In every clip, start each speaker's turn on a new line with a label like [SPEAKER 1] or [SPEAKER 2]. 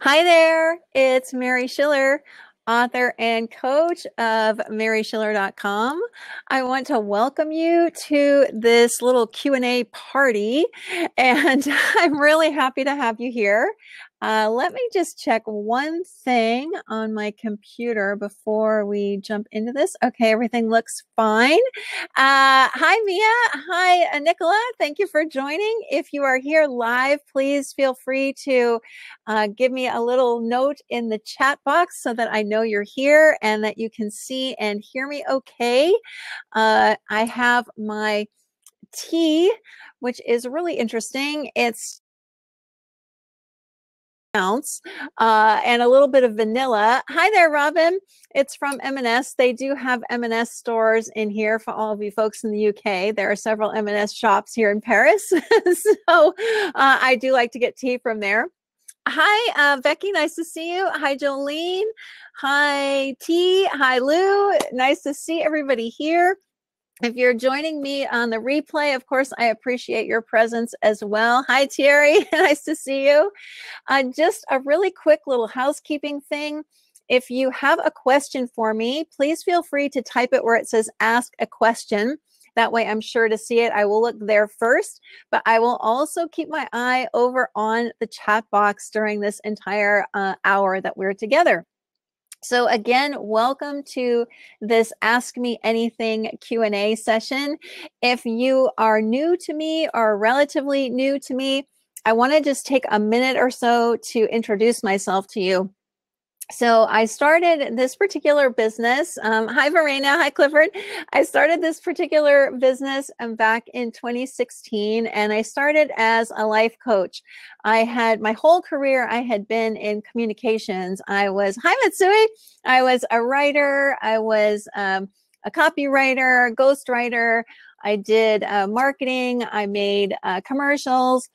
[SPEAKER 1] Hi there, it's Mary Schiller, author and coach of maryschiller.com. I want to welcome you to this little Q&A party, and I'm really happy to have you here. Let me just check one thing on my computer before we jump into this. Okay, everything looks fine. Hi, Mia. Hi, Nicola. Thank you for joining. If you are here live, please feel free to give me a little note in the chat box so that I know you're here and that you can see and hear me okay. I have my tea, which is really interesting. It's ounce and a little bit of vanilla. Hi there, Robin. It's from M&S. They do have M&S stores in here for all of you folks in the UK. There are several M&S shops here in Paris. So I do like to get tea from there. Hi, Becky. Nice to see you. Hi, Jolene. Hi, T. Hi, Lou. Nice to see everybody here. If you're joining me on the replay, of course, I appreciate your presence as well. Hi, Terry. Nice to see you. Just a really quick little housekeeping thing. If you have a question for me, please feel free to type it where it says ask a question. That way I'm sure to see it. I will look there first, but I will also keep my eye over on the chat box during this entire hour that we're together. So again, welcome to this Ask Me Anything Q&A session. If you are new to me or relatively new to me, I want to just take a minute or so to introduce myself to you. So I started this particular business. Hi, Verena. Hi, Clifford. I started this particular business back in 2016, and I started as a life coach. I had my whole career, I had been in communications. Hi, Matsui. I was a writer. I was a copywriter, ghostwriter. I did marketing. I made commercials.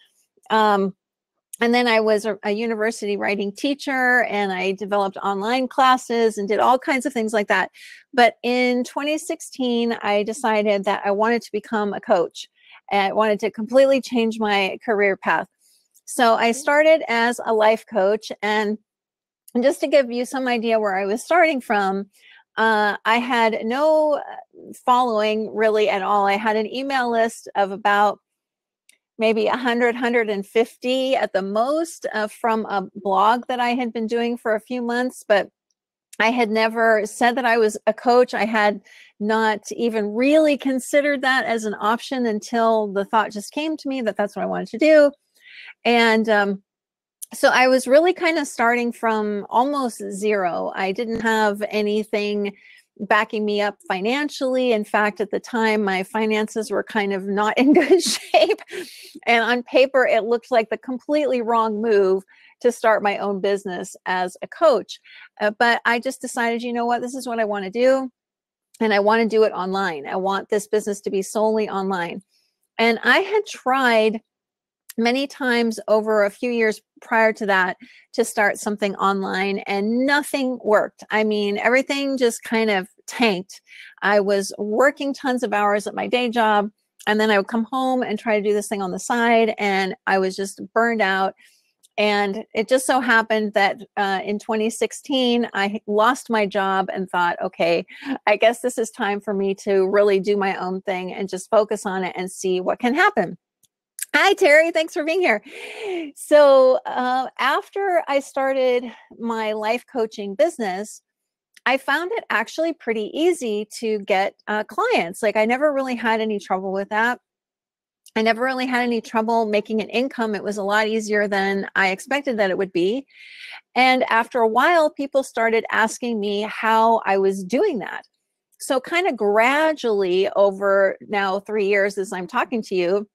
[SPEAKER 1] And then I was a university writing teacher, and I developed online classes and did all kinds of things like that. But in 2016, I decided that I wanted to become a coach. And I wanted to completely change my career path. So I started as a life coach. And just to give you some idea where I was starting from, I had no following really at all. I had an email list of about maybe 100, 150 at the most from a blog that I had been doing for a few months, but I had never said that I was a coach. I had not even really considered that as an option until the thought just came to me that that's what I wanted to do. And so I was really kind of starting from almost zero. I didn't have anything backing me up financially. In fact, at the time, my finances were kind of not in good shape. And on paper, it looked like the completely wrong move to start my own business as a coach. But I just decided, you know what, this is what I want to do. And I want to do it online. I want this business to be solely online. And I had tried many times over a few years prior to that to start something online, and nothing worked. I mean, everything just kind of tanked. I was working tons of hours at my day job, and then I would come home and try to do this thing on the side, and I was just burned out. And it just so happened that in 2016, I lost my job and thought, okay, I guess this is time for me to really do my own thing and just focus on it and see what can happen. Hi, Terry. Thanks for being here. So after I started my life coaching business, I found it actually pretty easy to get clients. Like I never really had any trouble with that. I never really had any trouble making an income. It was a lot easier than I expected that it would be. And after a while, people started asking me how I was doing that. So kind of gradually over now 3 years as I'm talking to you,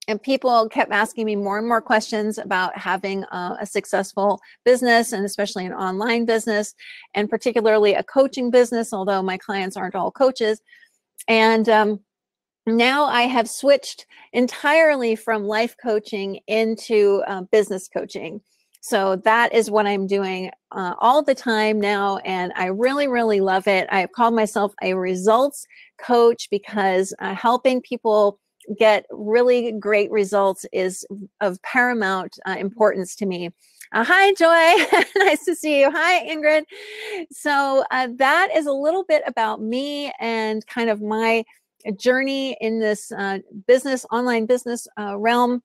[SPEAKER 1] and people kept asking me more and more questions about having a successful business, and especially an online business, and particularly a coaching business, although my clients aren't all coaches. And now I have switched entirely from life coaching into business coaching. So that is what I'm doing all the time now, and I really, really love it. I have called myself a results coach because helping people get really great results is of paramount importance to me. Hi, Joy. Nice to see you. Hi, Ingrid. So that is a little bit about me and kind of my journey in this online business realm.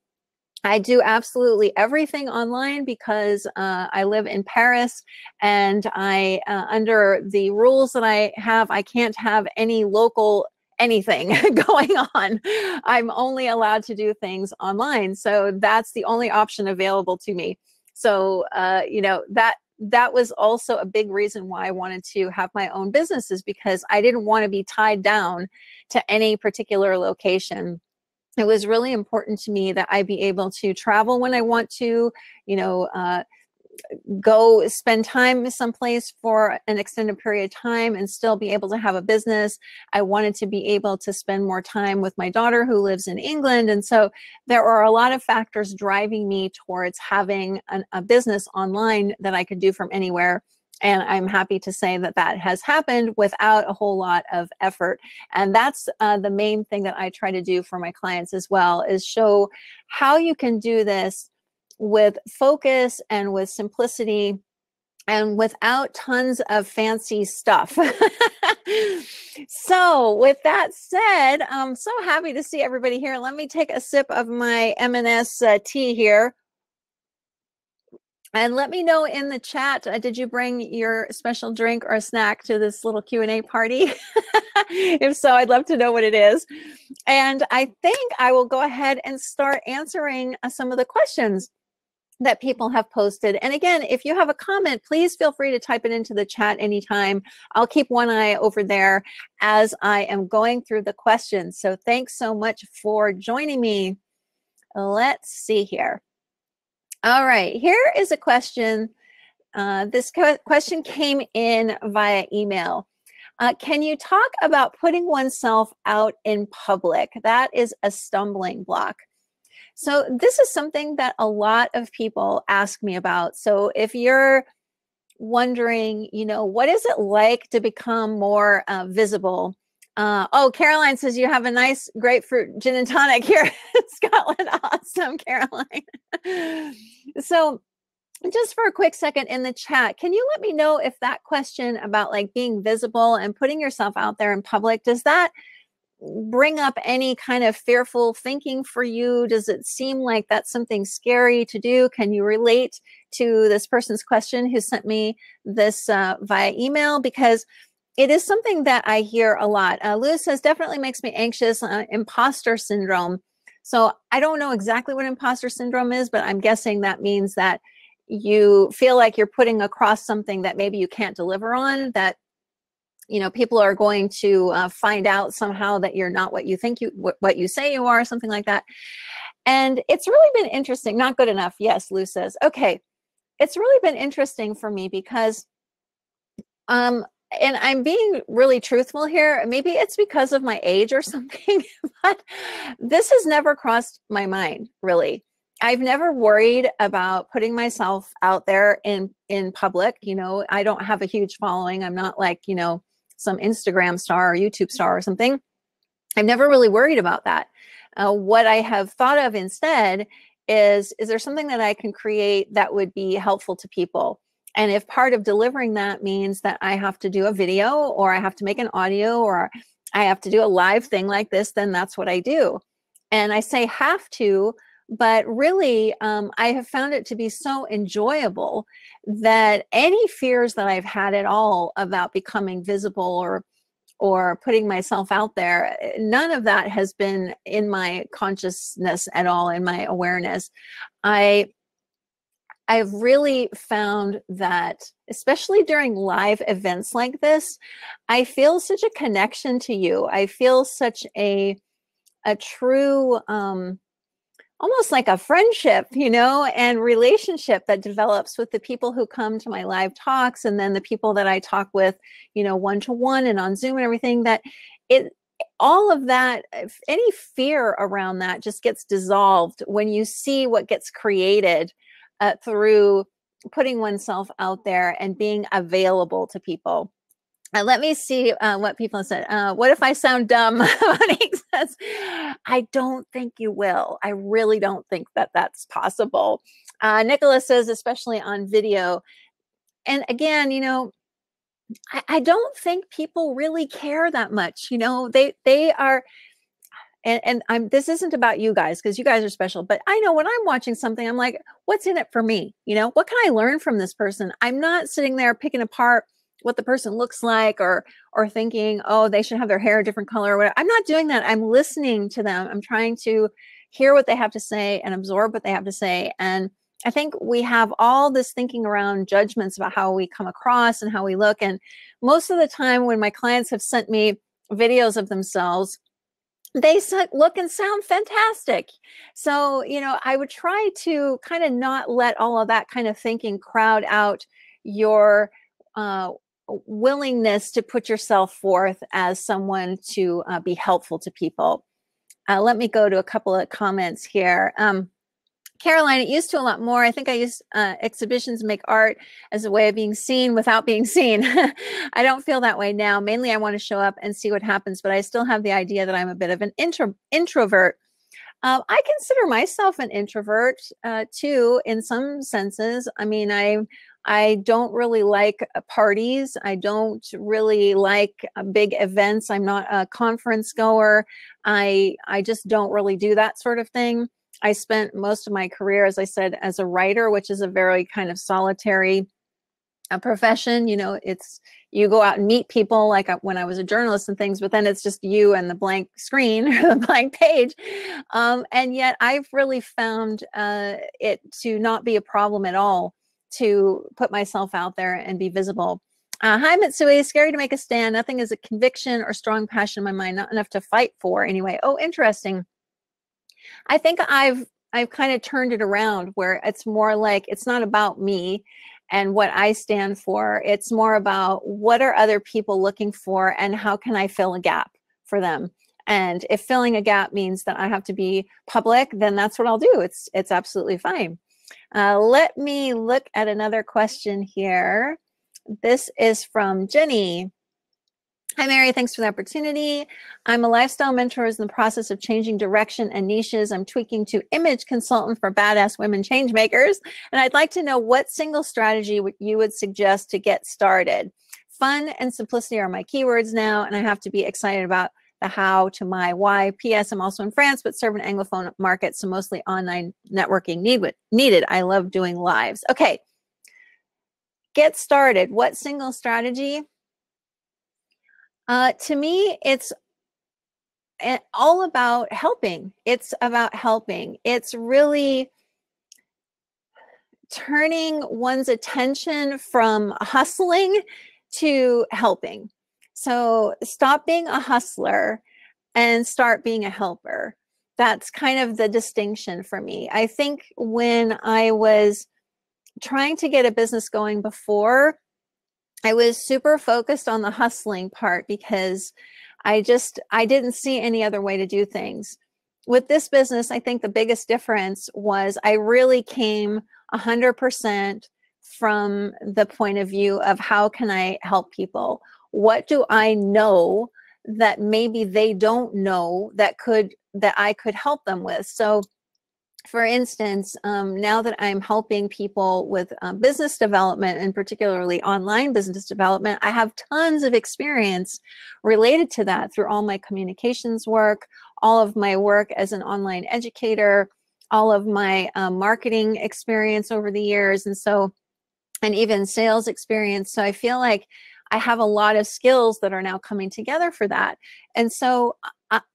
[SPEAKER 1] I do absolutely everything online because I live in Paris, and I, under the rules that I have, I can't have any local anything going on. I'm only allowed to do things online. So that's the only option available to me. So, that was also a big reason why I wanted to have my own businesses, because I didn't want to be tied down to any particular location. It was really important to me that I be able to travel when I want to, you know, go spend time someplace for an extended period of time and still be able to have a business. I wanted to be able to spend more time with my daughter who lives in England. And so there are a lot of factors driving me towards having a business online that I could do from anywhere. And I'm happy to say that that has happened without a whole lot of effort. And that's the main thing that I try to do for my clients as well, is show how you can do this with focus and with simplicity and without tons of fancy stuff. So with that said, I'm so happy to see everybody here. Let me take a sip of my M&S tea here. And let me know in the chat, did you bring your special drink or snack to this little Q&A party? If so, I'd love to know what it is. And I think I will go ahead and start answering some of the questions that people have posted. And again, if you have a comment, please feel free to type it into the chat anytime. I'll keep one eye over there as I am going through the questions. So thanks so much for joining me. Let's see here. All right, here is a question. This question came in via email. Can you talk about putting oneself out in public? That is a stumbling block. So this is something that a lot of people ask me about. So if you're wondering, what is it like to become more visible? Oh, Caroline says you have a nice grapefruit gin and tonic here in Scotland. Awesome, Caroline. So just for a quick second in the chat, can you let me know if that question about like being visible and putting yourself out there in public, does that bring up any kind of fearful thinking for you? Does it seem like that's something scary to do? Can you relate to this person's question who sent me this via email? Because it is something that I hear a lot. Lewis says, definitely makes me anxious, imposter syndrome. So I don't know exactly what imposter syndrome is, but I'm guessing that means that you feel like you're putting across something that maybe you can't deliver on, that people are going to find out somehow that you're not what you think what you say you are, something like that. And it's really been interesting. Not good enough. Yes, Lou says. Okay. It's really been interesting for me because, and I'm being really truthful here. Maybe it's because of my age or something, but this has never crossed my mind, really. I've never worried about putting myself out there in public. I don't have a huge following. I'm not like, some Instagram star or YouTube star or something. I've never really worried about that. What I have thought of instead is there something that I can create that would be helpful to people? And if part of delivering that means that I have to do a video, or I have to make an audio, or I have to do a live thing like this, then that's what I do. And I say have to, but really, I have found it to be so enjoyable that any fears that I've had at all about becoming visible or putting myself out there, none of that has been in my consciousness at all, in my awareness. I've really found that, especially during live events like this, I feel such a connection to you. I feel such a true, almost like a friendship, and relationship that develops with the people who come to my live talks, and then the people that I talk with, one-to-one and on Zoom and everything, that all of that, any fear around that just gets dissolved when you see what gets created through putting oneself out there and being available to people. Let me see what people have said. What if I sound dumb? Monique says, I don't think you will. I really don't think that that's possible. Nicholas says, especially on video. And again, I don't think people really care that much. They are, and this isn't about you guys because you guys are special, but I know when I'm watching something, I'm like, what's in it for me? What can I learn from this person? I'm not sitting there picking apart what the person looks like or thinking, oh, they should have their hair a different color or whatever. I'm not doing that. I'm listening to them. I'm trying to hear what they have to say and absorb what they have to say. And I think we have all this thinking around judgments about how we come across and how we look. And most of the time when my clients have sent me videos of themselves, they look and sound fantastic. So, I would try to kind of not let all of that kind of thinking crowd out your willingness to put yourself forth as someone to be helpful to people. Let me go to a couple of comments here. Caroline, it used to a lot more. I think I used exhibitions make art as a way of being seen without being seen. I don't feel that way now. Mainly, I want to show up and see what happens, but I still have the idea that I'm a bit of an introvert. I consider myself an introvert too, in some senses. I mean, I don't really like parties. I don't really like big events. I'm not a conference goer. I just don't really do that sort of thing. I spent most of my career, as I said, as a writer, which is a very kind of solitary profession. It's you go out and meet people like when I was a journalist and things, but then it's just you and the blank screen or the blank page. And yet I've really found it to not be a problem at all to put myself out there and be visible. Hi, Mitsui. Scary to make a stand. Nothing is a conviction or strong passion in my mind, not enough to fight for anyway. Oh, interesting. I think I've kind of turned it around where it's more like it's not about me and what I stand for. It's more about what are other people looking for and how can I fill a gap for them. And if filling a gap means that I have to be public, then that's what I'll do. It's absolutely fine. Let me look at another question here. This is from Jenny. Hi, Mary. Thanks for the opportunity. I'm a lifestyle mentor in the process of changing direction and niches. I'm tweaking to image consultant for badass women change makers. And I'd like to know what single strategy you would suggest to get started. Fun and simplicity are my keywords now, and I have to be excited about the how to my why. P.S. I'm also in France, but serve an Anglophone market, so mostly online networking needed. I love doing lives. Okay. Get started. What single strategy? To me, it's all about helping. It's about helping. It's really turning one's attention from hustling to helping. So stop being a hustler and start being a helper. That's kind of the distinction for me. I think when I was trying to get a business going before, I was super focused on the hustling part because I didn't see any other way to do things. With this business, I think the biggest difference was I really came 100% from the point of view of how can I help people? What do I know that maybe they don't know that I could help them with? So for instance, now that I'm helping people with business development and particularly online business development, I have tons of experience related to that through all my communications work, all of my work as an online educator, all of my marketing experience over the years, and even sales experience. So I feel like I have a lot of skills that are now coming together for that. And so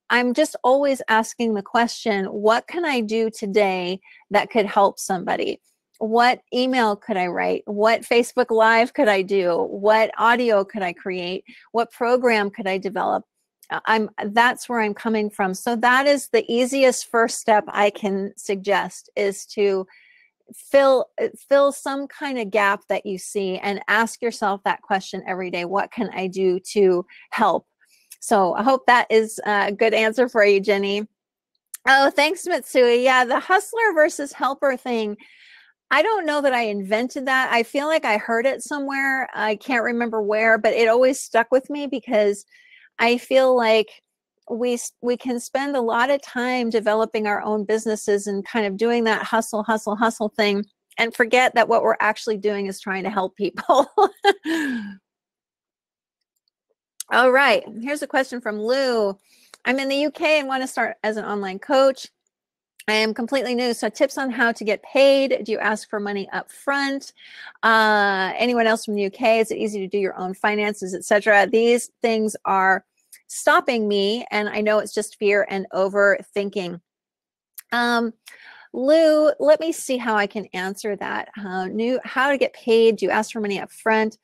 [SPEAKER 1] I'm just always asking the question, what can I do today that could help somebody? What email could I write? What Facebook Live could I do? What audio could I create? What program could I develop? That's where I'm coming from. So that is the easiest first step I can suggest, is to fill some kind of gap that you see and ask yourself that question every day. What can I do to help? So I hope that is a good answer for you, Jenny. Oh, thanks, Mitsui. Yeah, the hustler versus helper thing. I don't know that I invented that. I feel like I heard it somewhere. I can't remember where, but it always stuck with me because I feel like we can spend a lot of time developing our own businesses and kind of doing that hustle, hustle, hustle thing, and forget that what we're actually doing is trying to help people. All right, here's a question from Lou. I'm in the UK and want to start as an online coach. I am completely new, so tips on how to get paid. Do you ask for money up front? Anyone else from the UK? Is it easy to do your own finances, etc.? These things are stopping me, and I know it's just fear and overthinking. Lou, let me see how I can answer that. How to get paid? Do you ask for money up front?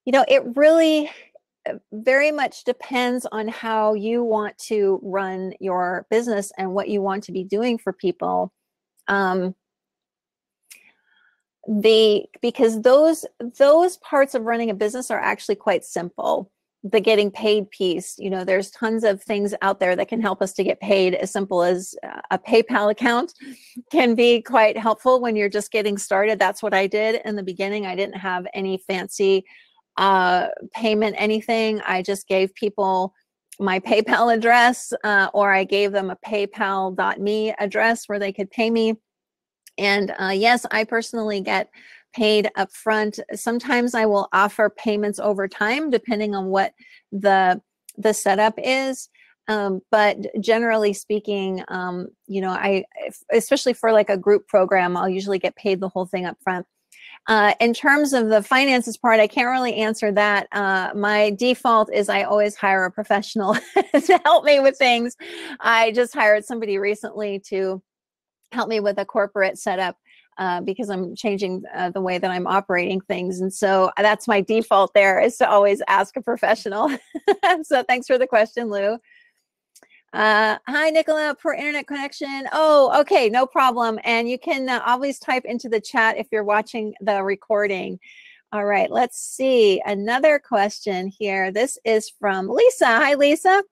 [SPEAKER 1] You know, it really very much depends on how you want to run your business and what you want to be doing for people. Because those parts of running a business are actually quite simple. The getting paid piece, you know, there's tons of things out there that can help us to get paid. As simple as a PayPal account can be quite helpful when you're just getting started. That's what I did in the beginning. I didn't have any fancy payment anything. I just gave people my PayPal address, or I gave them a paypal.me address where they could pay me. And yes, I personally get paid up front. Sometimes I will offer payments over time, depending on what the setup is. But generally speaking, you know, especially for like a group program, I'll usually get paid the whole thing up front. In terms of the finances part, I can't really answer that. My default is I always hire a professional to help me with things. I just hired somebody recently to help me with a corporate setup because I'm changing the way that I'm operating things. And so that's my default there, is to always ask a professional. So thanks for the question, Lou. Hi, Nicola, poor internet connection. Oh, okay, no problem. And you can always type into the chat if you're watching the recording. All right, let's see. Another question here. This is from Lisa. Hi, Lisa.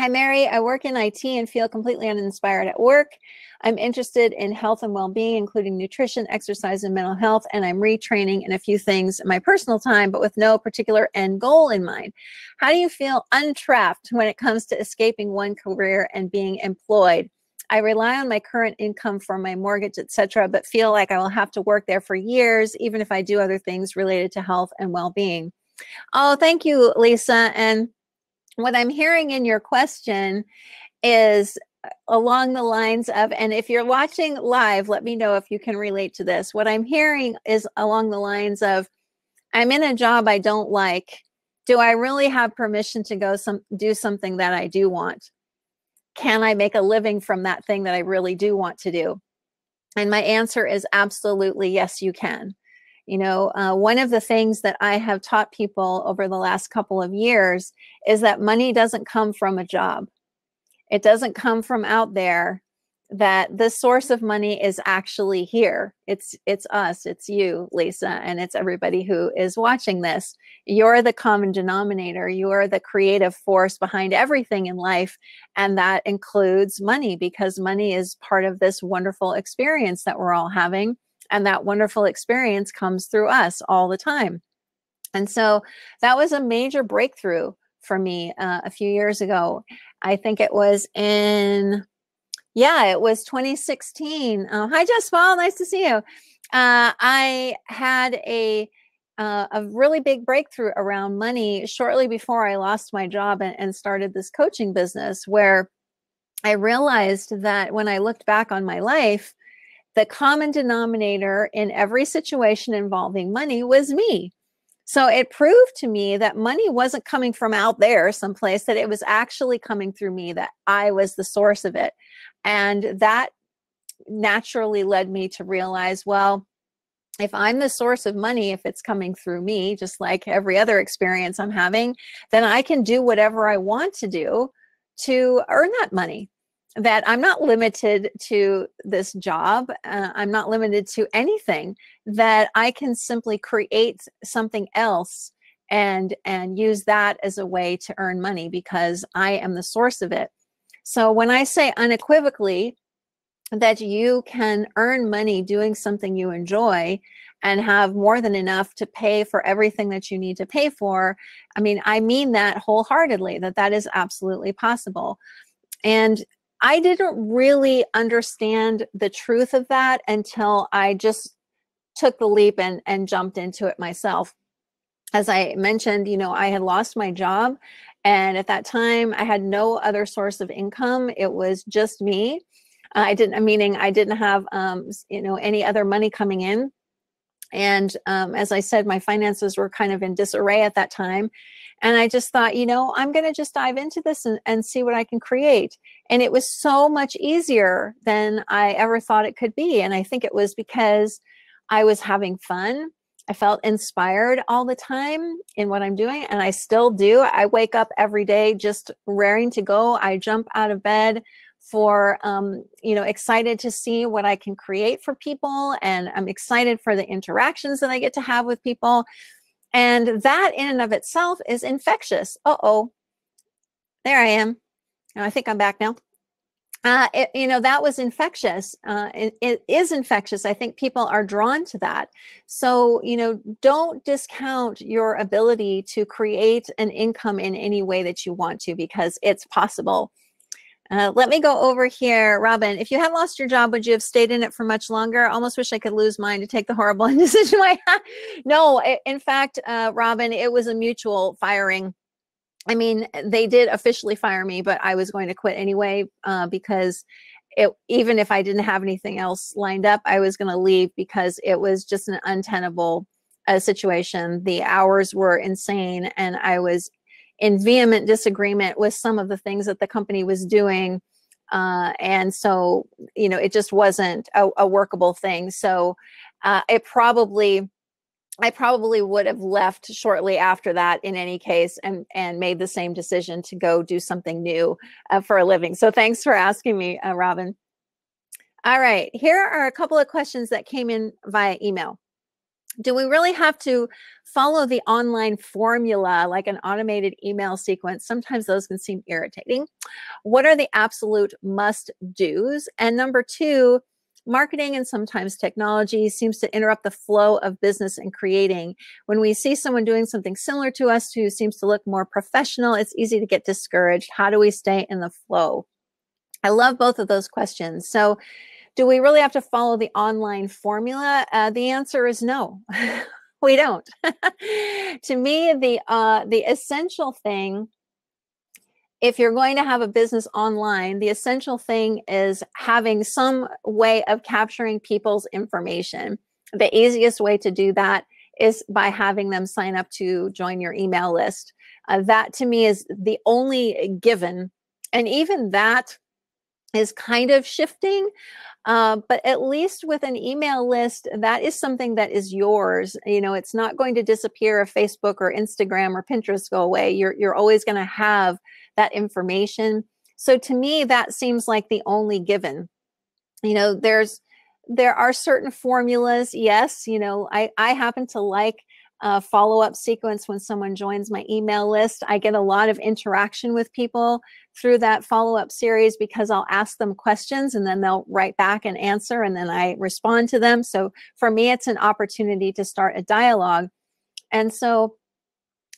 [SPEAKER 1] Hi, Mary. I work in IT and feel completely uninspired at work. I'm interested in health and well-being, including nutrition, exercise, and mental health, and I'm retraining in a few things in my personal time, but with no particular end goal in mind. How do you feel untrapped when it comes to escaping one career and being employed? I rely on my current income for my mortgage, etc., but feel like I will have to work there for years, even if I do other things related to health and well-being. Oh, thank you, Lisa. And what I'm hearing in your question is along the lines of, and if you're watching live, let me know if you can relate to this. What I'm hearing is along the lines of, I'm in a job I don't like. Do I really have permission to go do something that I do want? Can I make a living from that thing that I really do want to do? And my answer is absolutely yes, you can. You know, one of the things that I have taught people over the last couple of years is that money doesn't come from a job. It doesn't come from out there, that the source of money is actually here. It's us, it's you, Lisa, and it's everybody who is watching this. You're the common denominator. You are the creative force behind everything in life. And that includes money, because money is part of this wonderful experience that we're all having. And that wonderful experience comes through us all the time. And so that was a major breakthrough for me a few years ago. I think it was it was 2016. Hi, Jess Paul, nice to see you. I had a really big breakthrough around money shortly before I lost my job and started this coaching business, where I realized that when I looked back on my life, the common denominator in every situation involving money was me. So it proved to me that money wasn't coming from out there someplace, that it was actually coming through me, that I was the source of it. And that naturally led me to realize, well, if I'm the source of money, if it's coming through me, just like every other experience I'm having, then I can do whatever I want to do to earn that money. That I'm not limited to this job. I'm not limited to anything, that I can simply create something else and use that as a way to earn money, because I am the source of it. So when I say unequivocally that you can earn money doing something you enjoy and have more than enough to pay for everything that you need to pay for. I mean, I mean that wholeheartedly, that that is absolutely possible. And I didn't really understand the truth of that until I just took the leap and jumped into it myself. As I mentioned, you know, I had lost my job, and at that time I had no other source of income. It was just me. Meaning I didn't have, you know, any other money coming in. And as I said, my finances were kind of in disarray at that time. And I just thought, you know, I'm going to just dive into this and see what I can create. And it was so much easier than I ever thought it could be. And I think it was because I was having fun. I felt inspired all the time in what I'm doing, and I still do. I wake up every day just raring to go. I jump out of bed for, you know, excited to see what I can create for people. And I'm excited for the interactions that I get to have with people. And that in and of itself is infectious. Uh-oh, there I am. I think I'm back now. You know, that was infectious. It is infectious. I think people are drawn to that. So, you know, don't discount your ability to create an income in any way that you want to, because it's possible. Let me go over here. Robin, if you had lost your job, would you have stayed in it for much longer? Almost wish I could lose mine to take the horrible decision. No, in fact, Robin, it was a mutual firing. I mean, they did officially fire me, but I was going to quit anyway, because even if I didn't have anything else lined up, I was going to leave because it was just an untenable situation. The hours were insane, and I was in vehement disagreement with some of the things that the company was doing. And so, you know, it just wasn't a workable thing. So I probably would have left shortly after that in any case, and made the same decision to go do something new for a living. So thanks for asking me, Robin. All right, here are a couple of questions that came in via email. Do we really have to follow the online formula like an automated email sequence? Sometimes those can seem irritating. What are the absolute must-dos? And number two, marketing and sometimes technology seems to interrupt the flow of business and creating. When we see someone doing something similar to us who seems to look more professional, it's easy to get discouraged. How do we stay in the flow? I love both of those questions. So, do we really have to follow the online formula? The answer is no, we don't. To me, the essential thing, if you're going to have a business online, the essential thing is having some way of capturing people's information. The easiest way to do that is by having them sign up to join your email list. That to me is the only given. And even that is kind of shifting. But at least with an email list, that is something that is yours. You know, it's not going to disappear if Facebook or Instagram or Pinterest go away. You're always going to have that information. So to me, that seems like the only given. You know, there are certain formulas. Yes, you know, I happen to like follow-up sequence when someone joins my email list. I get a lot of interaction with people through that follow-up series because I'll ask them questions and then they'll write back and answer, and then I respond to them. So for me, it's an opportunity to start a dialogue. And so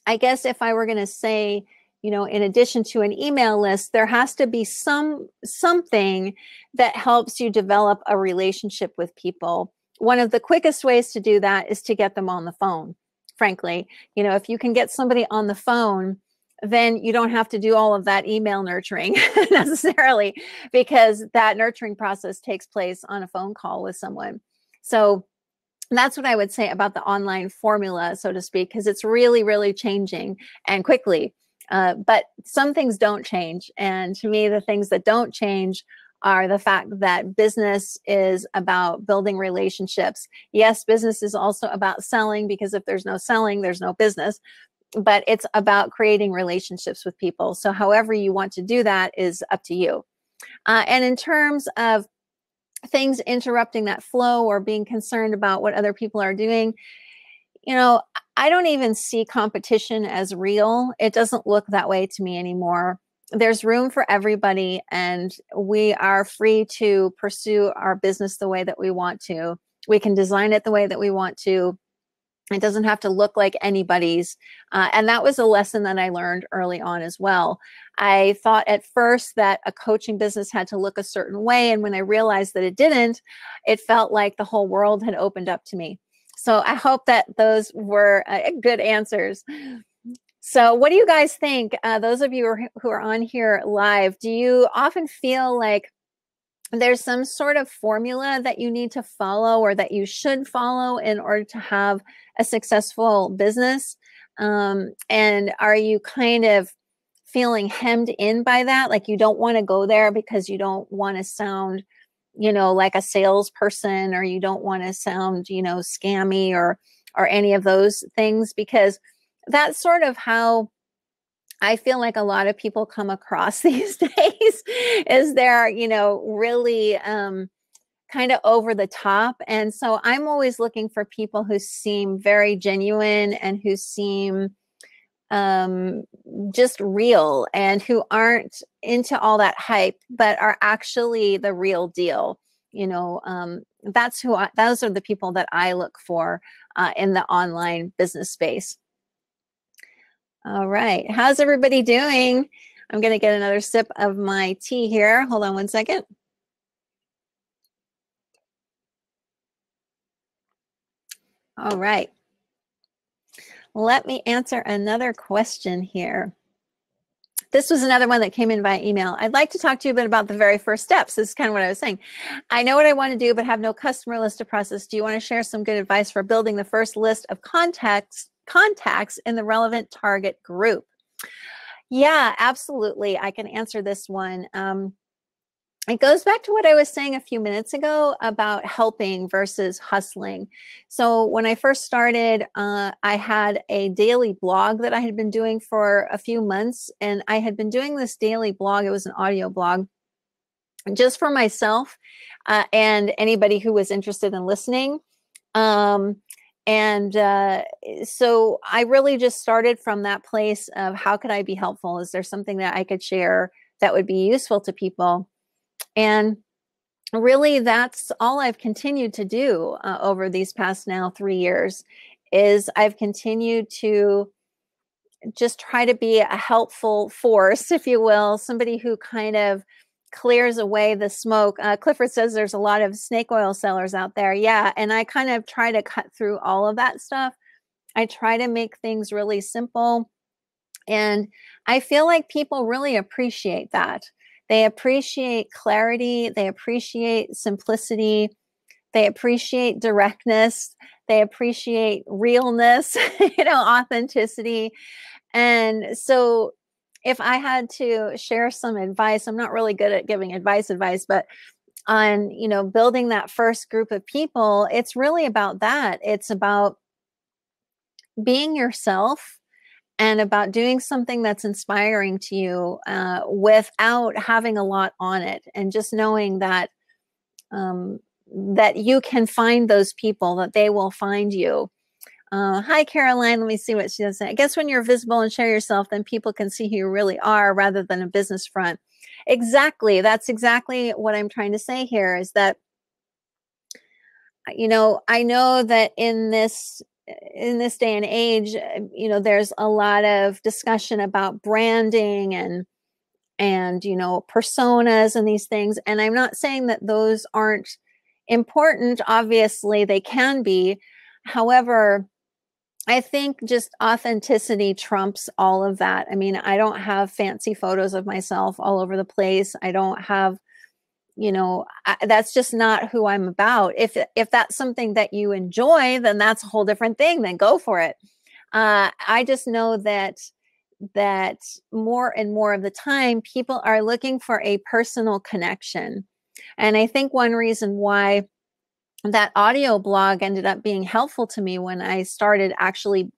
[SPEAKER 1] I guess if I were going to say, you know, in addition to an email list, there has to be something that helps you develop a relationship with people. One of the quickest ways to do that is to get them on the phone. Frankly, you know, if you can get somebody on the phone, then you don't have to do all of that email nurturing necessarily, because that nurturing process takes place on a phone call with someone. So that's what I would say about the online formula, so to speak, because it's really, really changing and quickly. But some things don't change. And to me, the things that don't change are the fact that business is about building relationships. Yes, business is also about selling, because if there's no selling, there's no business. But it's about creating relationships with people. So however you want to do that is up to you. And in terms of things interrupting that flow or being concerned about what other people are doing, you know, I don't even see competition as real. It doesn't look that way to me anymore. there's room for everybody, and we are free to pursue our business the way that we want to. We can design it the way that we want to. It doesn't have to look like anybody's. And that was a lesson that I learned early on as well. I thought at first that a coaching business had to look a certain way. And when I realized that it didn't, it felt like the whole world had opened up to me. So I hope that those were good answers. So what do you guys think? Those of you who are on here live, do you often feel like there's some sort of formula that you need to follow or that you should follow in order to have a successful business? And are you kind of feeling hemmed in by that? Like you don't want to go there because you don't want to sound, like a salesperson, or you don't want to sound, scammy or any of those things, because that's sort of how I feel like a lot of people come across these days is they're, really kind of over the top. And so I'm always looking for people who seem very genuine and who seem just real and who aren't into all that hype, but are actually the real deal. Those are the people that I look for in the online business space. All right. How's everybody doing? I'm going to get another sip of my tea here. Hold on one second. All right. Let me answer another question here. This was another one that came in via email. I'd like to talk to you a bit about the very first steps. This is kind of what I was saying. I know what I want to do, but have no customer list to process. Do you want to share some good advice for building the first list of contacts in the relevant target group? Yeah, absolutely. I can answer this one. It goes back to what I was saying a few minutes ago about helping versus hustling. So when I first started, I had a daily blog that I had been doing for a few months, and I had been doing this daily blog. It was an audio blog just for myself and anybody who was interested in listening. So I really just started from that place of how could I be helpful? Is there something that I could share that would be useful to people? And really, that's all I've continued to do over these past now 3 years, is I've continued to just try to be a helpful force, if you will, somebody who kind of clears away the smoke. Clifford says there's a lot of snake oil sellers out there. Yeah, and I kind of try to cut through all of that stuff. I try to make things really simple. And I feel like people really appreciate that. They appreciate clarity. They appreciate simplicity. They appreciate directness. They appreciate realness, authenticity. And so if I had to share some advice, I'm not really good at giving advice, but on, building that first group of people, it's really about that. It's about being yourself and about doing something that's inspiring to you without having a lot on it, and just knowing that that you can find those people, that they will find you. Hi, Caroline. Let me see what she does. I guess when you're visible and share yourself, then people can see who you really are rather than a business front. Exactly. That's exactly what I'm trying to say here, is that, I know that in this day and age, there's a lot of discussion about branding and personas and these things. And I'm not saying that those aren't important. Obviously, they can be. However, I think just authenticity trumps all of that. I mean, I don't have fancy photos of myself all over the place. I don't have, that's just not who I'm about. If that's something that you enjoy, then that's a whole different thing. Then go for it. I just know that more and more of the time, people are looking for a personal connection. And I think one reason why that audio blog ended up being helpful to me when I started actually,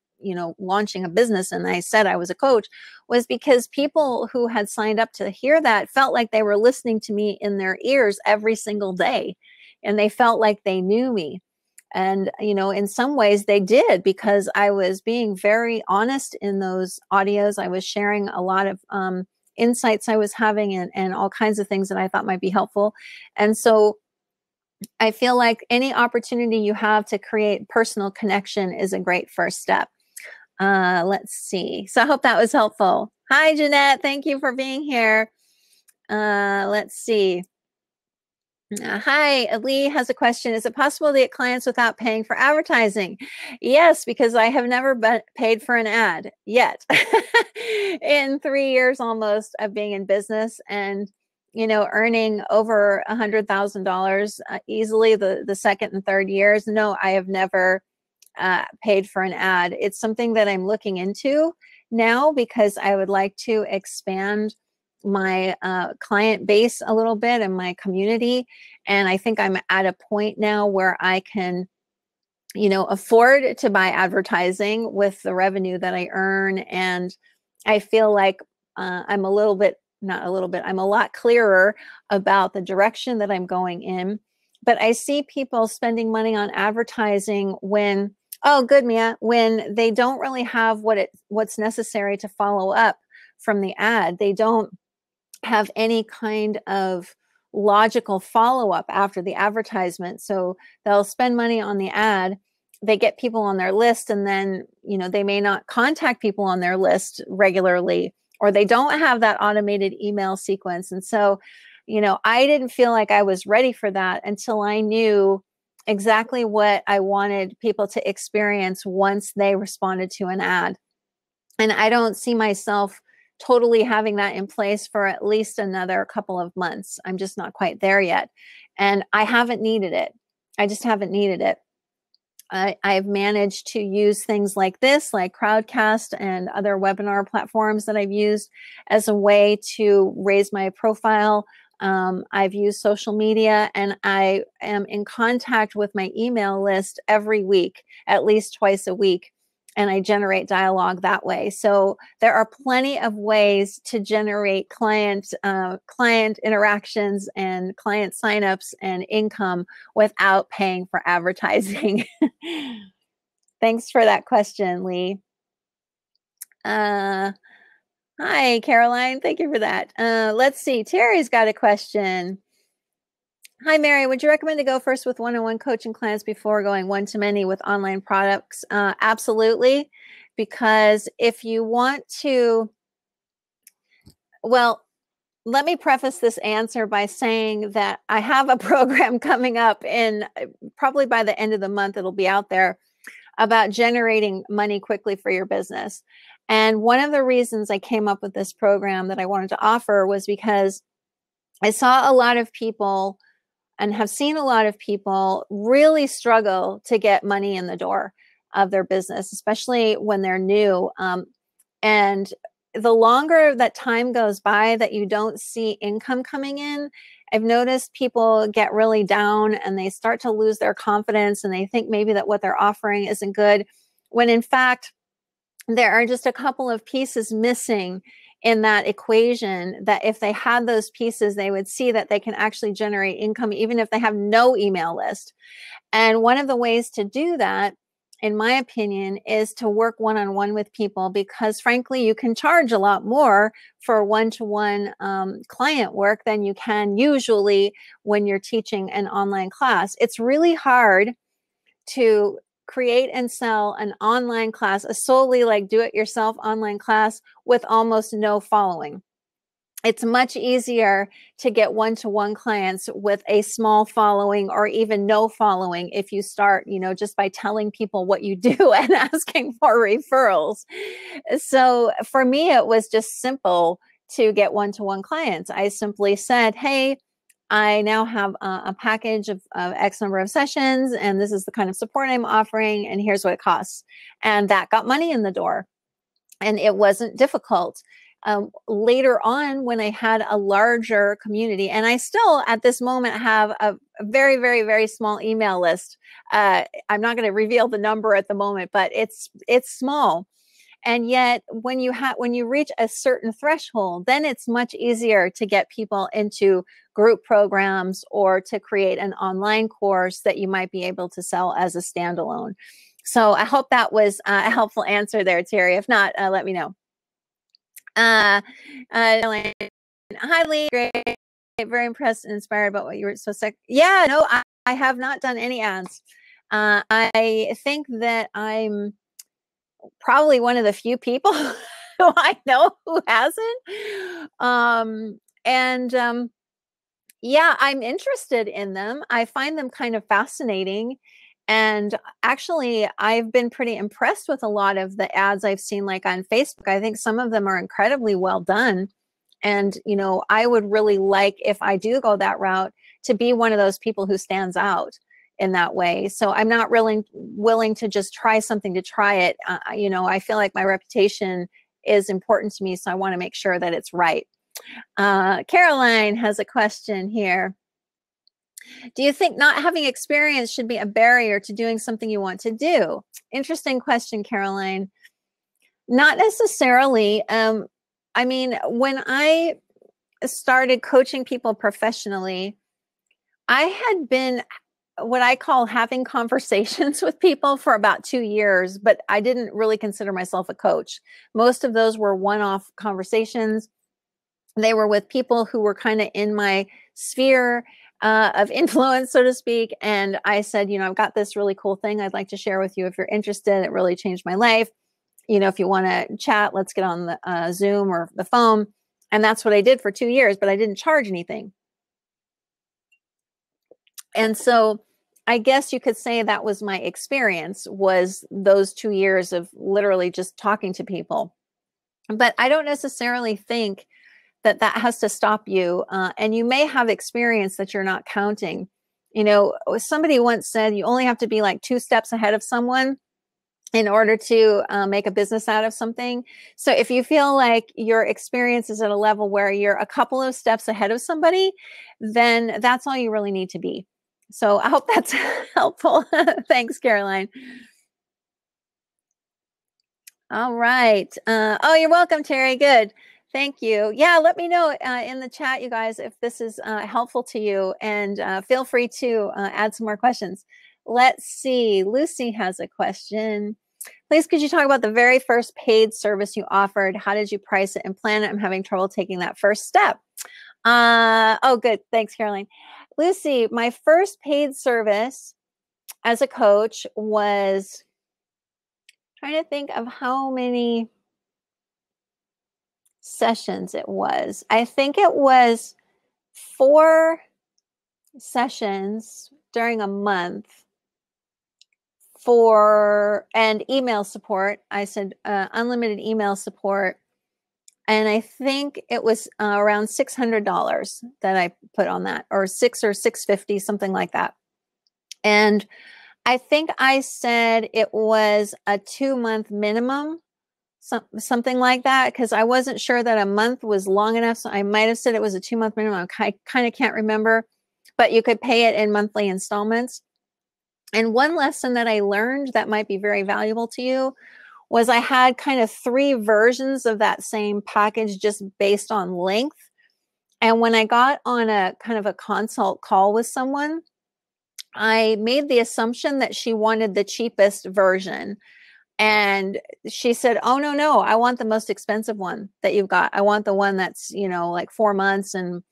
[SPEAKER 1] launching a business, and I said I was a coach, was because people who had signed up to hear that felt like they were listening to me in their ears every single day. And they felt like they knew me. And, in some ways they did, because I was being very honest in those audios. I was sharing a lot of insights I was having and all kinds of things that I thought might be helpful. And so I feel like any opportunity you have to create personal connection is a great first step. Let's see. So I hope that was helpful. Hi, Jeanette. Thank you for being here. Let's see. Hi, Lee has a question. Is it possible to get clients without paying for advertising? Yes, because I have never paid for an ad yet in 3 years almost of being in business, and earning over $100,000 easily the second and third years. No, I have never paid for an ad. It's something that I'm looking into now because I would like to expand my client base a little bit and my community. And I think I'm at a point now where I can, afford to buy advertising with the revenue that I earn. And I feel like I'm a little bit, not a little bit, I'm a lot clearer about the direction that I'm going in. But I see people spending money on advertising when, oh, good, Mia, when they don't really have what's necessary to follow up from the ad. They don't have any kind of logical follow-up after the advertisement. So they'll spend money on the ad, they get people on their list, and then they may not contact people on their list regularly, or they don't have that automated email sequence. And so I didn't feel like I was ready for that until I knew exactly what I wanted people to experience once they responded to an ad. And I don't see myself totally having that in place for at least another couple of months. I'm just not quite there yet. And I haven't needed it. I just haven't needed it. I've managed to use things like this, like Crowdcast and other webinar platforms that I've used as a way to raise my profile. I've used social media, and I am in contact with my email list every week, at least twice a week. And I generate dialogue that way. So there are plenty of ways to generate client interactions and client signups and income without paying for advertising. Thanks for that question, Lee. Hi, Caroline. Thank you for that. Let's see. Terry's got a question. Hi, Mary. Would you recommend to go first with one-on-one coaching clients before going one-to-many with online products? Absolutely. Because if you want to, well, let me preface this answer by saying that I have a program coming up in probably by the end of the month, it'll be out there, about generating money quickly for your business. And one of the reasons I came up with this program that I wanted to offer was because I saw a lot of people and have seen a lot of people really struggle to get money in the door of their business, especially when they're new. And the longer that time goes by that you don't see income coming in, I've noticed people get really down and they start to lose their confidence, and they think maybe that what they're offering isn't good, when in fact, there are just a couple of pieces missing in that equation, that if they had those pieces, they would see that they can actually generate income even if they have no email list. And one of the ways to do that, in my opinion, is to work one-on-one with people, because frankly, you can charge a lot more for one-to-one client work than you can usually when you're teaching an online class. It's really hard to create and sell an online class, a solely like do-it-yourself online class with almost no following. It's much easier to get one-to-one clients with a small following or even no following if you start, just by telling people what you do and asking for referrals. So for me, it was just simple to get one-to-one clients. I simply said, hey, I now have a package of X number of sessions, and this is the kind of support I'm offering, and here's what it costs. And that got money in the door, and it wasn't difficult. Later on, when I had a larger community, and I still at this moment have a very, very, very small email list. I'm not going to reveal the number at the moment, but it's small. And yet when you reach a certain threshold, then it's much easier to get people into group programs or to create an online course that you might be able to sell as a standalone. So I hope that was a helpful answer there, Terry. If not, let me know. Uh, highly great, very impressed and inspired about what you were so sick. Yeah, no, I have not done any ads. I think that I'm probably one of the few people who I know who hasn't. Yeah, I'm interested in them. I find them kind of fascinating. And actually, I've been pretty impressed with a lot of the ads I've seen, like on Facebook. I think some of them are incredibly well done. And, you know, I would really like, if I do go that route, to be one of those people who stands out in that way. So I'm not really willing to just try something to try it. You know, I feel like my reputation is important to me, so I want to make sure that it's right. Caroline has a question here. Do you think not having experience should be a barrier to doing something you want to do? Interesting question, Caroline. Not necessarily. I mean, when I started coaching people professionally, I had been what I call having conversations with people for about 2 years, but I didn't really consider myself a coach. Most of those were one-off conversations. They were with people who were kind of in my sphere of influence, so to speak. And I said, you know, I've got this really cool thing I'd like to share with you if you're interested. It really changed my life. You know, if you want to chat, let's get on the Zoom or the phone. And that's what I did for 2 years, but I didn't charge anything. And so I guess you could say that was my experience, was those 2 years of literally just talking to people. But I don't necessarily think that that has to stop you. And you may have experience that you're not counting. You know, somebody once said you only have to be like 2 steps ahead of someone in order to make a business out of something. So if you feel like your experience is at a level where you're a couple of steps ahead of somebody, then that's all you really need to be. So I hope that's helpful. Thanks, Caroline. All right. Oh, you're welcome, Terry. Good. Thank you. Yeah, let me know in the chat, you guys, if this is helpful to you, and feel free to add some more questions. Let's see. Lucy has a question. Please, could you talk about the very first paid service you offered? How did you price it and plan it? I'm having trouble taking that first step. Oh, good. Thanks, Caroline. Lucy, my first paid service as a coach was, trying to think of how many sessions it was. I think it was 4 sessions during a month and email support. I said unlimited email support. And I think it was around $600 that I put on that, or $600 or $650, something like that. And I think I said it was a 2-month minimum, something like that, because I wasn't sure that a month was long enough. So I might have said it was a 2-month minimum. I kind of can't remember, but you could pay it in monthly installments. And one lesson that I learned that might be very valuable to you was I had kind of 3 versions of that same package just based on length. And when I got on a kind of a consult call with someone, I made the assumption that she wanted the cheapest version. And she said, oh, no, I want the most expensive one that you've got. I want the one that's, you know, like 4 months and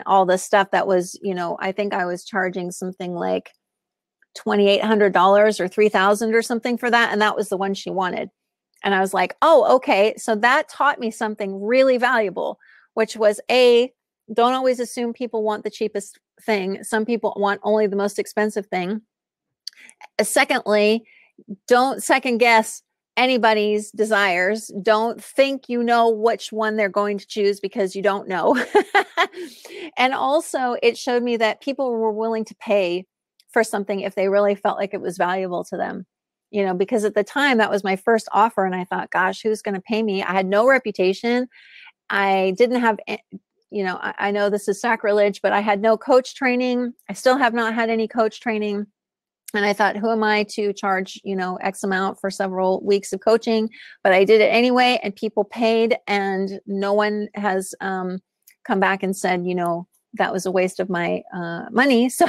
[SPEAKER 1] all this stuff that was, you know, I think I was charging something like $2,800 or $3,000 or something for that. And that was the one she wanted. And I was like, oh, okay. So that taught me something really valuable, which was don't always assume people want the cheapest thing. Some people want only the most expensive thing. Secondly, don't second guess anybody's desires. Don't think you know which one they're going to choose, because you don't know. And also, it showed me that people were willing to pay for something if they really felt like it was valuable to them. You know, because at the time that was my first offer, and I thought, gosh, who's going to pay me? I had no reputation. I didn't have, you know, I know this is sacrilege, but I had no coach training. I still have not had any coach training. And I thought, who am I to charge, you know, X amount for several weeks of coaching? But I did it anyway, and people paid, and no one has come back and said, you know, that was a waste of my money. So,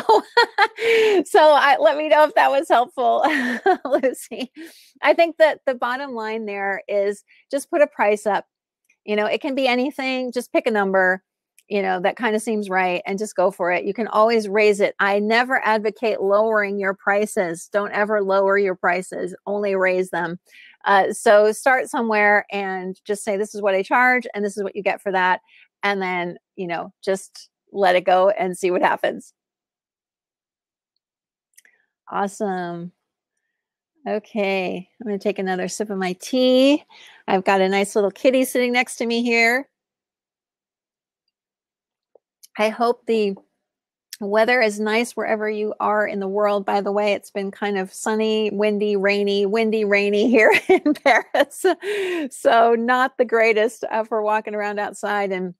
[SPEAKER 1] let me know if that was helpful, Lucy. I think that the bottom line there is just put a price up. You know, it can be anything, just pick a number, you know, that kind of seems right and just go for it. You can always raise it. I never advocate lowering your prices. Don't ever lower your prices, only raise them. So start somewhere and just say, this is what I charge and this is what you get for that. And then, you know, just let it go and see what happens. Awesome. Okay, I'm going to take another sip of my tea. I've got a nice little kitty sitting next to me here. I hope the weather is nice wherever you are in the world. By the way, it's been kind of sunny, windy, rainy here in Paris. So not the greatest for walking around outside. And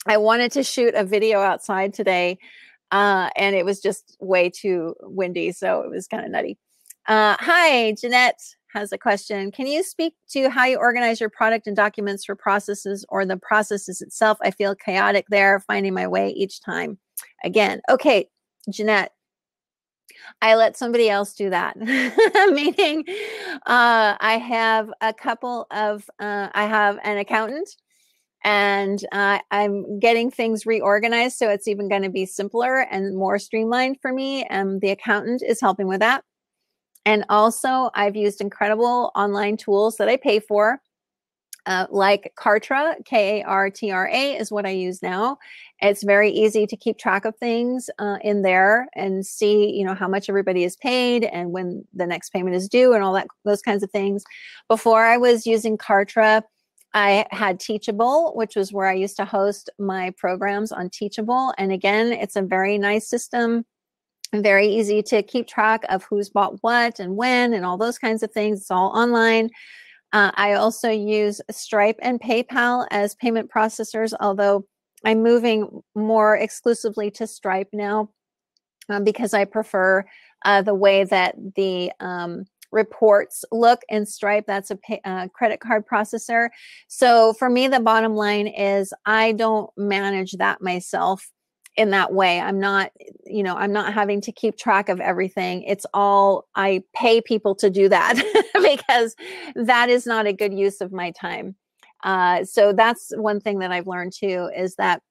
[SPEAKER 1] I wanted to shoot a video outside today, and it was just way too windy. So it was kind of nutty. Hi, Jeanette has a question. Can you speak to how you organize your product and documents for processes or the processes itself? I feel chaotic there, finding my way each time. Again, okay, Jeanette, I let somebody else do that. Meaning, I have a couple of, I have an accountant, and I'm getting things reorganized, so it's even going to be simpler and more streamlined for me. And the accountant is helping with that. And also, I've used incredible online tools that I pay for, like Kartra, Kartra is what I use now. It's very easy to keep track of things in there and see, you know, how much everybody is paid and when the next payment is due and all that, those kinds of things. Before I was using Kartra, I had Teachable, which was where I used to host my programs on Teachable. And again, it's a very nice system. Very easy to keep track of who's bought what and when and all those kinds of things. It's all online. I also use Stripe and PayPal as payment processors, although I'm moving more exclusively to Stripe now because I prefer the way that the reports look in Stripe. That's a credit card processor. So for me, the bottom line is I don't manage that myself in that way. I'm not, you know, I'm not having to keep track of everything. It's all, I pay people to do that because that is not a good use of my time. So that's one thing that I've learned too, is that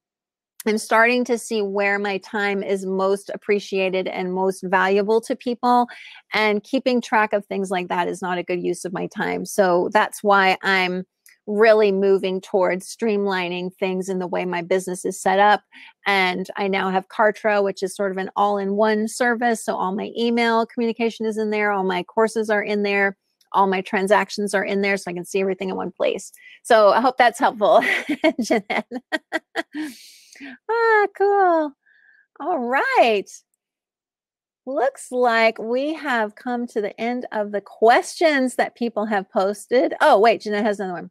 [SPEAKER 1] I'm starting to see where my time is most appreciated and most valuable to people, and keeping track of things like that is not a good use of my time. So that's why I'm really moving towards streamlining things in the way my business is set up. And I now have Kartra, which is sort of an all-in-one service. So all my email communication is in there. All my courses are in there. All my transactions are in there, so I can see everything in one place. So I hope that's helpful, Jeanette. Cool. All right. Looks like we have come to the end of the questions that people have posted. Oh, wait, Jeanette has another one.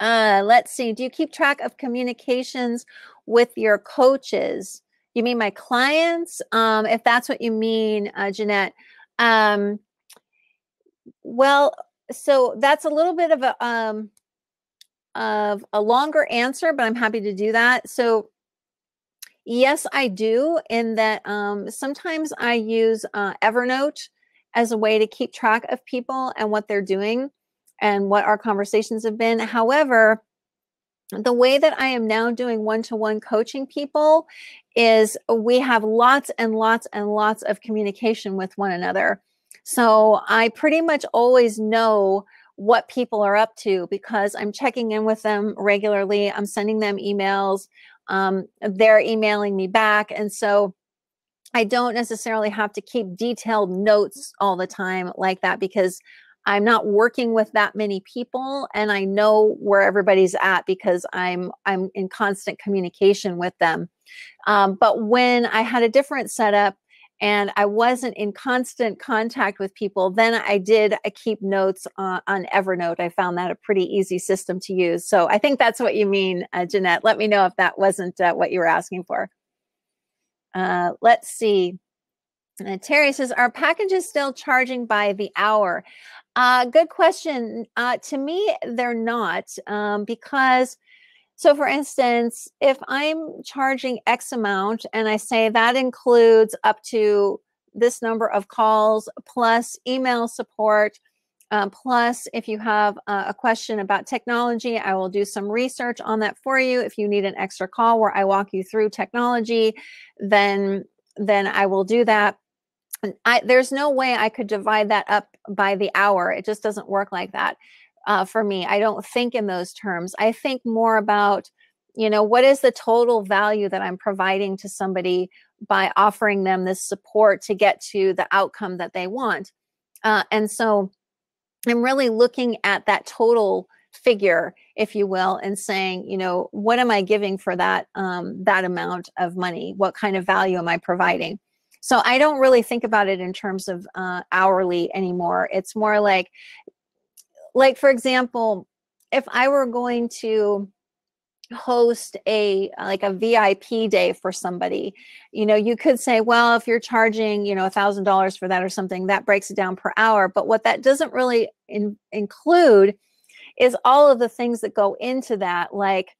[SPEAKER 1] Let's see. Do you keep track of communications with your coaches? You mean my clients? If that's what you mean, Jeanette. Well, so that's a little bit of a longer answer, but I'm happy to do that. So yes, I do, in that sometimes I use Evernote as a way to keep track of people and what they're doing and what our conversations have been. However, the way that I am now doing one-to-one coaching people is we have lots and lots and lots of communication with one another. So I pretty much always know what people are up to because I'm checking in with them regularly. I'm sending them emails. They're emailing me back. And so I don't necessarily have to keep detailed notes all the time like that because I'm not working with that many people and I know where everybody's at because I'm in constant communication with them. But when I had a different setup and I wasn't in constant contact with people, then I keep notes on Evernote. I found that a pretty easy system to use. So I think that's what you mean, Jeanette. Let me know if that wasn't what you were asking for. Let's see. Terry says, are packages still charging by the hour? Good question. To me, they're not because, so for instance, if I'm charging X amount and I say that includes up to this number of calls plus email support Plus, if you have a question about technology, I will do some research on that for you. If you need an extra call where I walk you through technology, then I will do that. And there's no way I could divide that up by the hour. It just doesn't work like that for me. I don't think in those terms. I think more about, what is the total value that I'm providing to somebody by offering them this support to get to the outcome that they want. And so I'm really looking at that total figure, if you will, and saying, what am I giving for that amount of money? What kind of value am I providing? So I don't really think about it in terms of hourly anymore. It's more like, for example, if I were going to host a VIP day for somebody, you could say, well, if you're charging, $1,000 for that or something, that breaks it down per hour. But what that doesn't really include is all of the things that go into that. Like,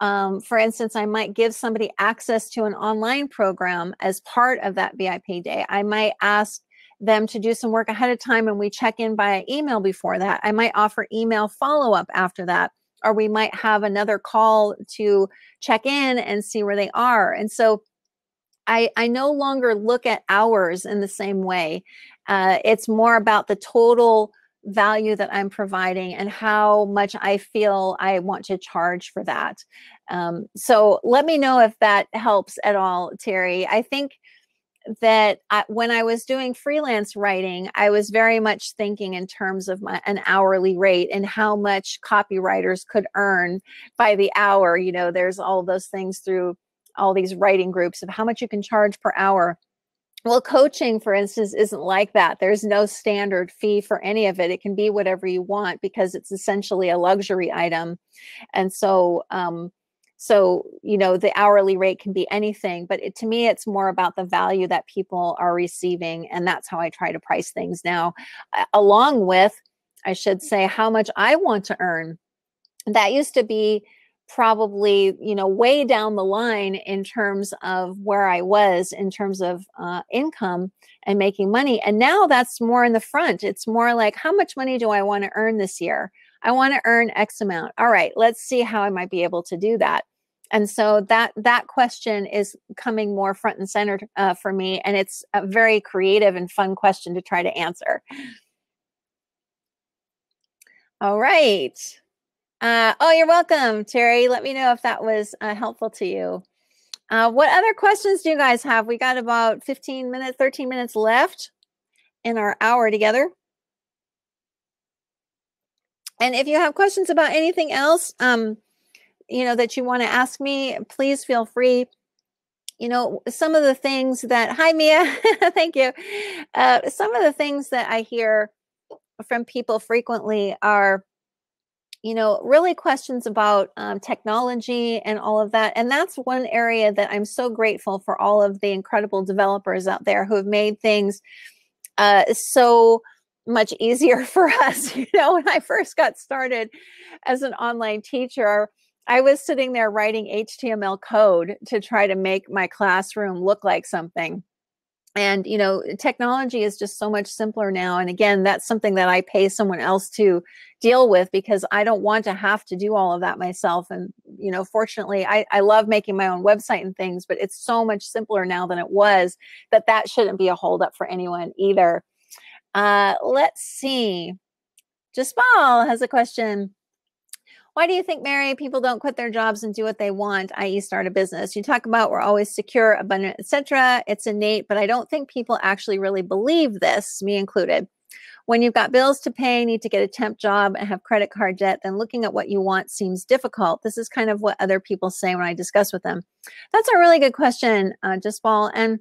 [SPEAKER 1] for instance, I might give somebody access to an online program as part of that VIP day. I might ask them to do some work ahead of time and we check in via email before that. I might offer email follow-up after that. Or we might have another call to check in and see where they are. And so I no longer look at hours in the same way. It's more about the total value that I'm providing and how much I feel I want to charge for that. So let me know if that helps at all, Terry. I think that when I was doing freelance writing, I was very much thinking in terms of an hourly rate and how much copywriters could earn by the hour. There's all those things through all these writing groups of how much you can charge per hour. Well, coaching, for instance, isn't like that. There's no standard fee for any of it. It can be whatever you want because it's essentially a luxury item. And so, the hourly rate can be anything, but to me, it's more about the value that people are receiving. And that's how I try to price things now, along with, I should say, how much I want to earn. That used to be probably, way down the line in terms of where I was in terms of income and making money. And now that's more in the front. It's more like, how much money do I want to earn this year? I want to earn X amount. All right, let's see how I might be able to do that. And so that question is coming more front and center for me. And it's a very creative and fun question to try to answer. All right. You're welcome, Terry. Let me know if that was helpful to you. What other questions do you guys have? We got about 13 minutes left in our hour together. And if you have questions about anything else, that you want to ask me, please feel free. Some of the things that, hi, Mia, thank you. Some of the things that I hear from people frequently are, really questions about technology and all of that. And that's one area that I'm so grateful for all of the incredible developers out there who have made things so much easier for us. When I first got started as an online teacher, I was sitting there writing HTML code to try to make my classroom look like something. And, technology is just so much simpler now. And again, that's something that I pay someone else to deal with because I don't want to have to do all of that myself. And, fortunately, I love making my own website and things, but it's so much simpler now than it was that shouldn't be a holdup for anyone either. Let's see. Jaspal has a question. Why do you think, Mary, people don't quit their jobs and do what they want, i.e. start a business? You talk about we're always secure, abundant, etc. It's innate, but I don't think people actually really believe this, me included. When you've got bills to pay, need to get a temp job and have credit card debt, then looking at what you want seems difficult. This is kind of what other people say when I discuss with them. That's a really good question, Jaspal. And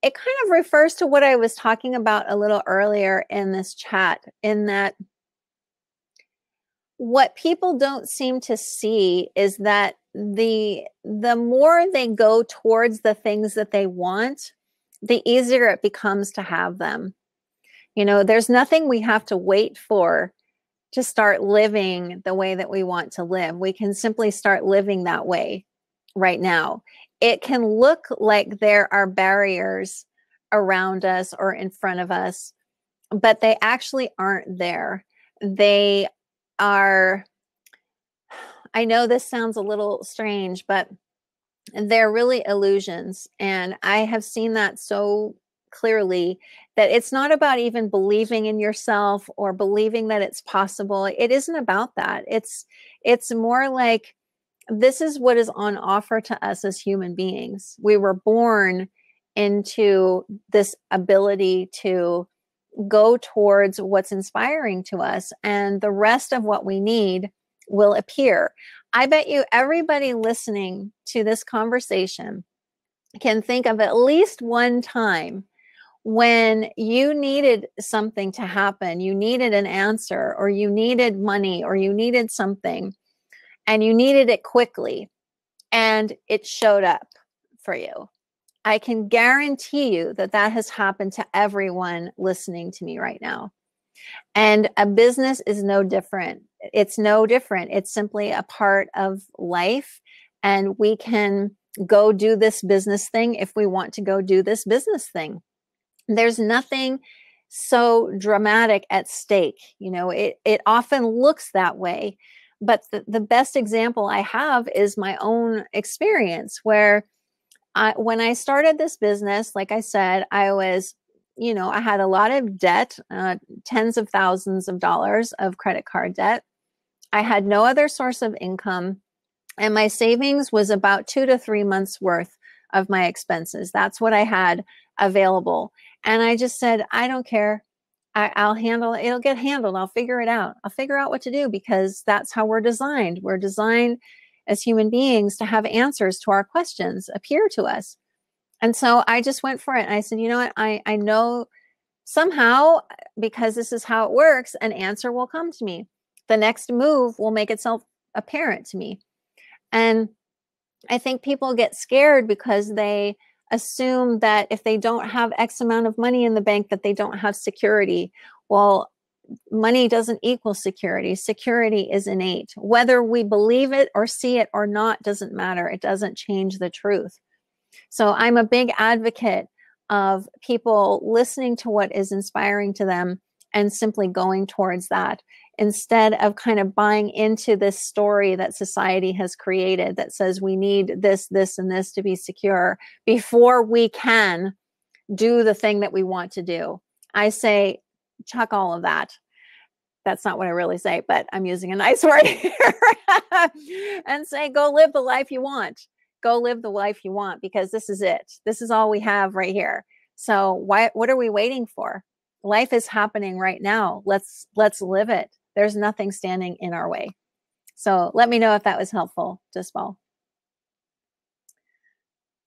[SPEAKER 1] it kind of refers to what I was talking about a little earlier in this chat, in that what people don't seem to see is that the more they go towards the things that they want, the easier it becomes to have them. There's nothing we have to wait for to start living the way that we want to live. We can simply start living that way right now. It can look like there are barriers around us or in front of us, but they actually aren't there. They are, I know this sounds a little strange, but they're really illusions. And I have seen that so clearly that it's not about even believing in yourself or believing that it's possible. It isn't about that. It's more like, this is what is on offer to us as human beings. We were born into this ability to go towards what's inspiring to us, and the rest of what we need will appear. I bet you everybody listening to this conversation can think of at least one time when you needed something to happen, you needed an answer, or you needed money, or you needed something, and you needed it quickly, and it showed up for you. I can guarantee you that that has happened to everyone listening to me right now. And a business is no different. It's no different. It's simply a part of life. And we can go do this business thing if we want to go do this business thing. There's nothing so dramatic at stake. You know, it often looks that way. But the best example I have is my own experience, where when I started this business, like I said, I was, you know, I had a lot of debt, tens of thousands of dollars of credit card debt. I had no other source of income, and my savings was about 2 to 3 months worth of my expenses. That's what I had available. And I just said, I don't care. I'll handle it. It'll get handled. I'll figure it out. I'll figure out what to do, because that's how we're designed. We're designed as human beings to have answers to our questions appear to us. And so I just went for it. And I said, you know what? I know somehow, because this is how it works, an answer will come to me. The next move will make itself apparent to me. And I think people get scared because they assume that if they don't have X amount of money in the bank, that they don't have security. Well, money doesn't equal security. Security is innate. Whether we believe it or see it or not doesn't matter. It doesn't change the truth. So I'm a big advocate of people listening to what is inspiring to them and simply going towards that, instead of kind of buying into this story that society has created that says we need this, this, and this to be secure before we can do the thing that we want to do. I say, chuck all of that. That's not what I really say, but I'm using a nice word here. And say, go live the life you want. Go live the life you want, because this is it. This is all we have right here. So what are we waiting for? Life is happening right now. Let's live it. There's nothing standing in our way. So let me know if that was helpful, Jaspal,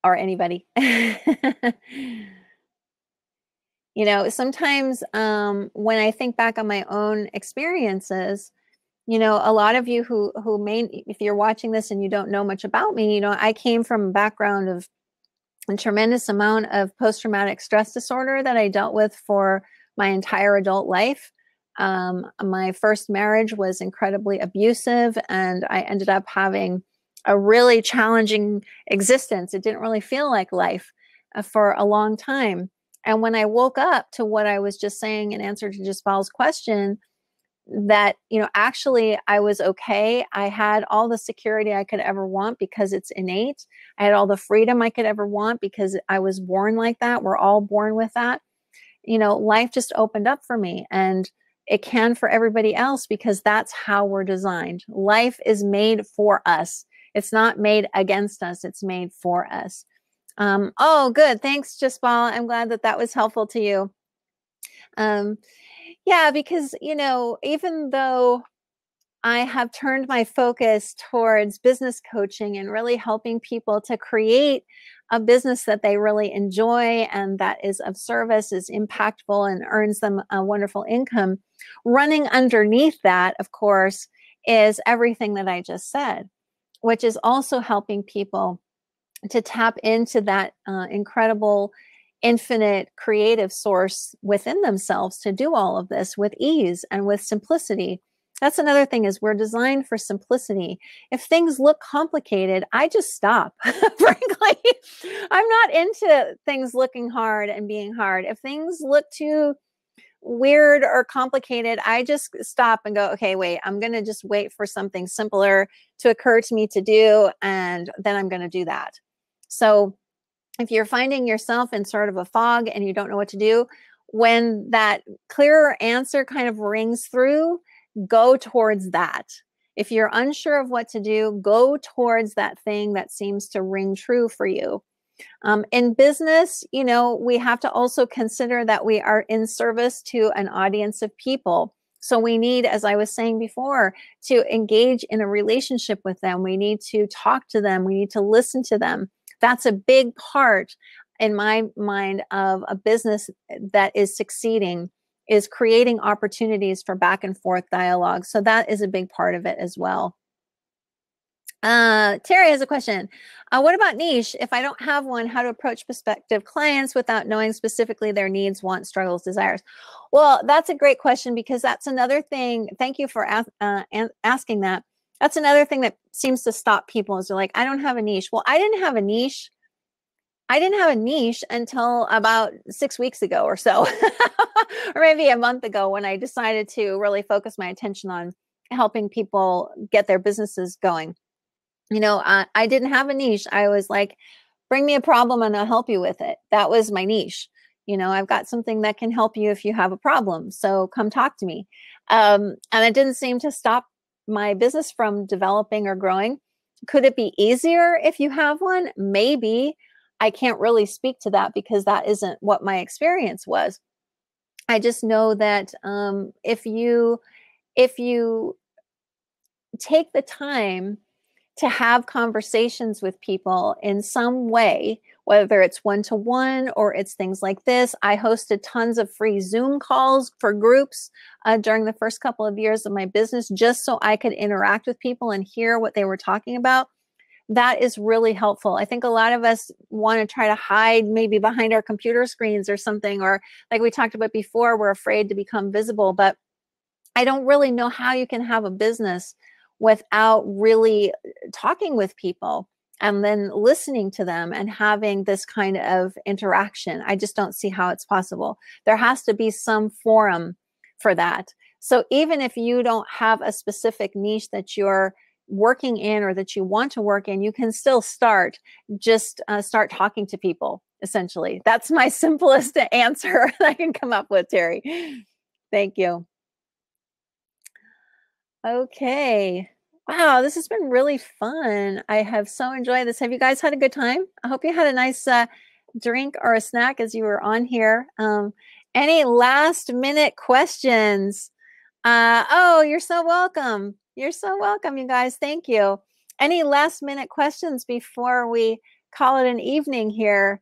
[SPEAKER 1] or anybody. You know, sometimes when I think back on my own experiences, you know, a lot of you who may, if you're watching this and you don't know much about me, you know, I came from a background of a tremendous amount of post-traumatic stress disorder that I dealt with for my entire adult life. My first marriage was incredibly abusive, and I ended up having a really challenging existence. It didn't really feel like life for a long time. And when I woke up to what I was just saying in answer to Jaspal's question, that, you know, actually I was okay. I had all the security I could ever want because it's innate. I had all the freedom I could ever want because I was born like that. We're all born with that. You know, life just opened up for me, and it can for everybody else, because that's how we're designed. Life is made for us. It's not made against us. It's made for us. Oh, good. Thanks, Jaspal. I'm glad that that was helpful to you. Yeah, because, you know, even though I have turned my focus towards business coaching and really helping people to create a business that they really enjoy and that is of service, is impactful, and earns them a wonderful income, running underneath that, of course, is everything that I just said, which is also helping people to tap into that incredible, infinite creative source within themselves to do all of this with ease and with simplicity. That's another thing, is we're designed for simplicity. If things look complicated, I just stop. Frankly, I'm not into things looking hard and being hard. If things look too weird or complicated, I just stop and go, okay, wait, I'm going to just wait for something simpler to occur to me to do, and then I'm going to do that. So if you're finding yourself in sort of a fog and you don't know what to do, when that clearer answer kind of rings through, go towards that. If you're unsure of what to do, go towards that thing that seems to ring true for you. In business, you know, we have to also consider that we are in service to an audience of people. So we need, as I was saying before, to engage in a relationship with them. We need to talk to them. We need to listen to them. That's a big part, in my mind, of a business that is succeeding, is creating opportunities for back and forth dialogue. So that is a big part of it as well. Terry has a question. What about niche? If I don't have one, how to approach prospective clients without knowing specifically their needs, wants, struggles, desires? Well, that's a great question, because that's another thing. Thank you for asking that. That's another thing that seems to stop people, is they're like, I don't have a niche. Well, I didn't have a niche. I didn't have a niche until about 6 weeks ago or so, or maybe a month ago, when I decided to really focus my attention on helping people get their businesses going. You know, I didn't have a niche. I was like, bring me a problem and I'll help you with it. That was my niche. You know, I've got something that can help you if you have a problem. So come talk to me. And it didn't seem to stop my business from developing or growing. Could it be easier if you have one? Maybe. I can't really speak to that, because that isn't what my experience was. I just know that if you take the time to have conversations with people in some way, whether it's one-to-one or it's things like this. I hosted tons of free Zoom calls for groups during the first couple of years of my business, just so I could interact with people and hear what they were talking about. That is really helpful. I think a lot of us want to try to hide maybe behind our computer screens or something, or like we talked about before, we're afraid to become visible. But I don't really know how you can have a business without really talking with people and then listening to them and having this kind of interaction. I just don't see how it's possible. There has to be some forum for that. So even if you don't have a specific niche that you're working in or that you want to work in, you can still start talking to people, essentially. That's my simplest answer I can come up with, Terry. Thank you. Okay. Wow, this has been really fun. I have so enjoyed this. Have you guys had a good time? I hope you had a nice drink or a snack as you were on here. Any last minute questions? Oh, you're so welcome. You're so welcome, you guys. Thank you. Any last minute questions before we call it an evening here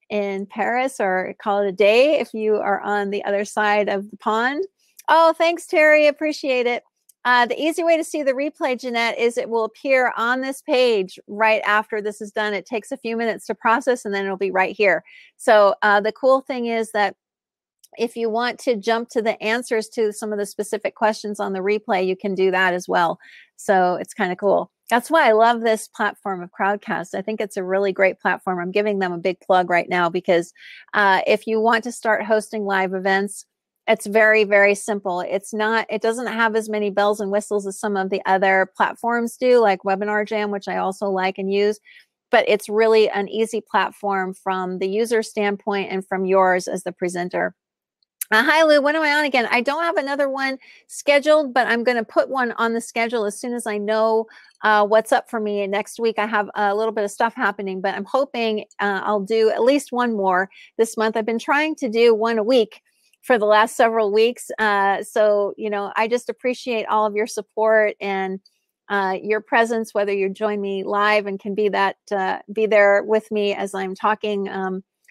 [SPEAKER 1] in Paris, or call it a day if you are on the other side of the pond? Oh, thanks, Terry. Appreciate it. The easy way to see the replay, Jeanette, is it will appear on this page right after this is done. It takes a few minutes to process, and then it'll be right here. So the cool thing is that if you want to jump to the answers to some of the specific questions on the replay, you can do that as well. So it's kind of cool. That's why I love this platform of Crowdcast. I think it's a really great platform. I'm giving them a big plug right now, because if you want to start hosting live events, it's very, very simple. It doesn't have as many bells and whistles as some of the other platforms do, like Webinar Jam, which I also like and use. But it's really an easy platform from the user standpoint and from yours as the presenter. Hi, Lou. When am I on again? I don't have another one scheduled, but I'm going to put one on the schedule as soon as I know what's up for me. Next week, I have a little bit of stuff happening, but I'm hoping I'll do at least one more this month. I've been trying to do one a week for the last several weeks. So, you know, I just appreciate all of your support and your presence, whether you join me live and can be there with me as I'm talking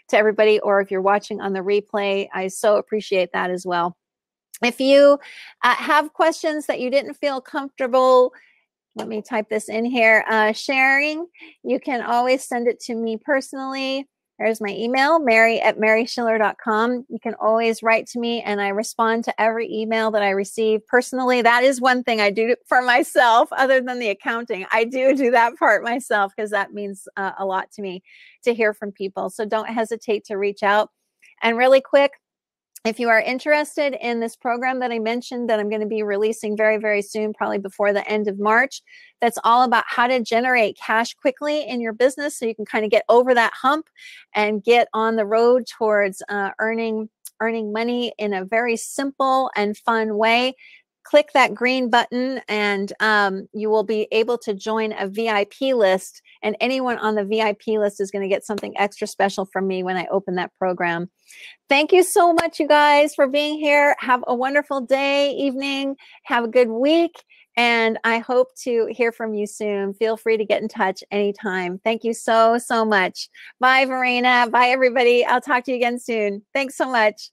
[SPEAKER 1] to everybody, or if you're watching on the replay. I so appreciate that as well. If you have questions that you didn't feel comfortable, let me type this in here, sharing, you can always send it to me personally. There's my email, mary@maryschiller.com. You can always write to me, and I respond to every email that I receive personally. That is one thing I do for myself, other than the accounting. I do that part myself, because that means a lot to me to hear from people. So don't hesitate to reach out. And really quick, If you are interested in this program that I mentioned that I'm going to be releasing very, very soon, probably before the end of March, that's all about how to generate cash quickly in your business so you can kind of get over that hump and get on the road towards earning money in a very simple and fun way. Click that green button and you will be able to join a VIP list, and anyone on the VIP list is going to get something extra special from me when I open that program. Thank you so much, you guys, for being here. Have a wonderful day, evening. Have a good week. And I hope to hear from you soon. Feel free to get in touch anytime. Thank you so, so much. Bye, Verena. Bye, everybody. I'll talk to you again soon. Thanks so much.